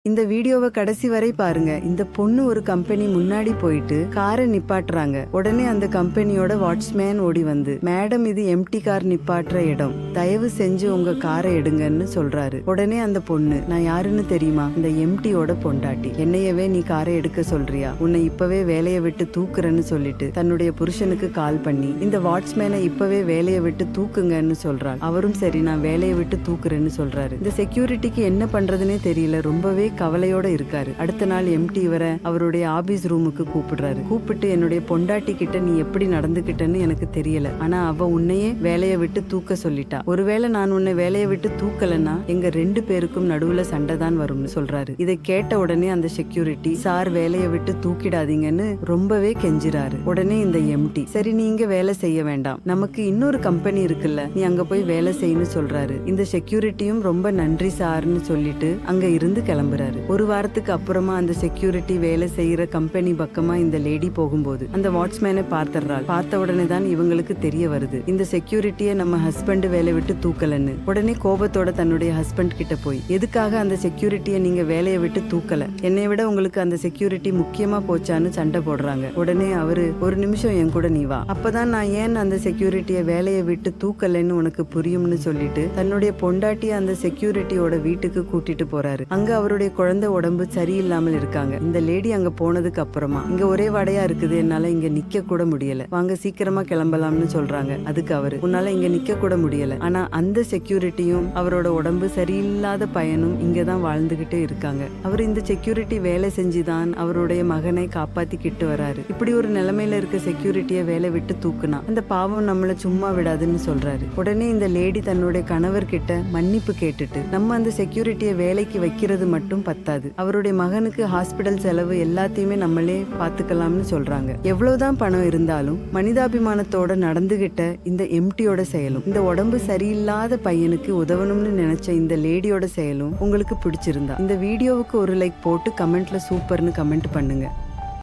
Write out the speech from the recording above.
இந்த வீடியோவை கடைசி வரை பாருங்க. இந்த பொண்ணு ஒரு கம்பெனி முன்னாடி போயிட்டு காரை நிப்பாட்டுறாங்க. உடனே அந்த கம்பெனியோட வாட்ச்மேன் ஓடி வந்து, மேடம் இது எம்டி கார் நிப்பாட்டுற இடம், தயவு செஞ்சு உங்க காரை எடுங்கன்னு சொல்றாரு. உடனே அந்த பொண்ணு, நான் யாருன்னு தெரியுமா? இந்த எம்டியோட பொண்டாட்டி. என்னையவே நீ காரை எடுக்க சொல்றியா? உன்னை இப்பவே வேலையை விட்டு தூக்குறேன்னு சொல்லிட்டு தன்னுடைய புருஷனுக்கு கால் பண்ணி இந்த வாட்ச்மேனை இப்பவே வேலையை விட்டு தூக்குங்கன்னு சொல்றாள். அவரும் சரி நான் வேலையை விட்டு தூக்குறேன்னு சொல்றாரு. இந்த செக்யூரிட்டிக்கு என்ன பண்றதுன்னே தெரியல, ரொம்பவே கவலையோட இருக்காரு. அடுத்த நாள் எம்டி இவரை அவருடைய ஆபீஸ் ரூமுக்கு கூப்பிடுறாரு. கூப்பிட்டு, என்னுடைய பொண்டாட்டி கிட்ட நீ எப்படி நடந்துகிட்டன்னு எனக்கு தெரியல, ஆனா அவ உன்னையே வேலையை விட்டு தூக்க சொல்லிட்டா. ஒருவேளை நான் உன்னை வேலையை விட்டு தூக்கலன்னா எங்க 2 பேருக்கும் நடுவுல சண்டை தான் வரும்னு சொல்றாரு. இதை கேட்ட உடனே அந்த செக்யூரிட்டி, சார் வேலையை விட்டு தூக்கிடாதீங்கன்னு ரொம்பவே கெஞ்சிராரு. உடனே இந்த எம்டி, சரி நீ இங்க வேலை செய்ய வேண்டாம், நமக்கு இன்னொரு கம்பெனி இருக்குல்ல, நீ அங்க போய் வேலை செய்யன்னு சொல்றாரு. இந்த செக்யூரிட்டியும் ரொம்ப நன்றி சார்னு சொல்லிட்டு அங்க இருந்து கிளம்புறாரு. ஒரு வாரத்துக்கு அப்புறமா அந்த செக்யூரிட்டி வேலை செய்யற கம்பெனி பக்கமா இந்த லேடி போகும்போது அந்த வாட்ச்மேனை பார்த்துறாள். பார்த்த உடனே தான் இவங்களுக்கு தெரிய வருது, இந்த செக்யூரிட்டியை நம்ம ஹஸ்பண்ட் வேலை விட்டு தூக்கலன்னு. உடனே கோபத்தோட தன்னுடைய ஹஸ்பண்ட் கிட்ட போய், எதுக்காக அந்த செக்யூரிட்டியை நீங்க வேலையை விட்டு தூக்கல, என்னை விட உங்களுக்கு அந்த செக்யூரிட்டி முக்கியமா போச்சான்னு சண்டை போடுறாங்க. உடனே அவரு, ஒரு நிமிஷம் என் கூட நீ வா, அப்பதான் நான் ஏன் அந்த செக்யூரிட்டியை வேலையை விட்டு தூக்கலன்னு உனக்கு புரியும்னு சொல்லிட்டு தன்னுடைய பொண்டாட்டி அந்த செக்யூரிட்டியோட வீட்டுக்கு கூட்டிட்டு போறாரு. அங்க அவருடைய குழந்தை உடம்பு சரியில்லாமல் இருக்காங்க. இந்த லேடி அங்க போனதுக்கு அப்புறமா, இங்க ஒரே வடையா இருக்குது, என்னால இங்க நிக்க கூட முடியல, வாங்க சீக்கிரமா கிளம்பலாம்னு சொல்றாங்க. அதுக்கு அவரு, உன்னால இங்க நிக்க கூட முடியல, ஆனா அந்த செக்யூரிட்டியும் அவரோட உடம்பு சரியில்லாத பையனும் இங்கதான் வாழ்ந்துகிட்டே இருக்காங்க. அவர் இந்த செக்யூரிட்டி வேலை செஞ்சுதான் அவருடைய மகனை காப்பாத்திக்கிட்டு வராரு. இப்படி ஒரு நிலைமையில இருக்க செக்யூரிட்டியை வேலை விட்டு தூக்குனா அந்த பாவம் நம்மள சும்மா விடாதுன்னு சொல்றாரு. உடனே இந்த லேடி தன்னுடைய கணவர் கிட்ட மன்னிப்பு கேட்டுட்டு, நம்ம அந்த செக்யூரிட்டியை வேலைக்கு வைக்கிறது மட்டும் பத்தாது, அவருடைய மகனுக்கு ஹாஸ்பிடல் செலவு எல்லாத்தையுமே நம்மளே பாத்துக்கலாம்னு சொல்றாங்க. எவ்வளவுதான் பணம் இருந்தாலும் மனிதாபிமானத்தோட நடந்துகிட்ட இந்த எம்டியோட செயலும், இந்த உடம்பு சரியில்லாத பையனுக்கு உதவணும்னு நினைச்ச இந்த லேடியோட செயலும் உங்களுக்கு பிடிச்சிருந்தா இந்த வீடியோவுக்கு ஒரு லைக் போட்டு கமெண்ட்ல சூப்பர்னு கமெண்ட் பண்ணுங்க.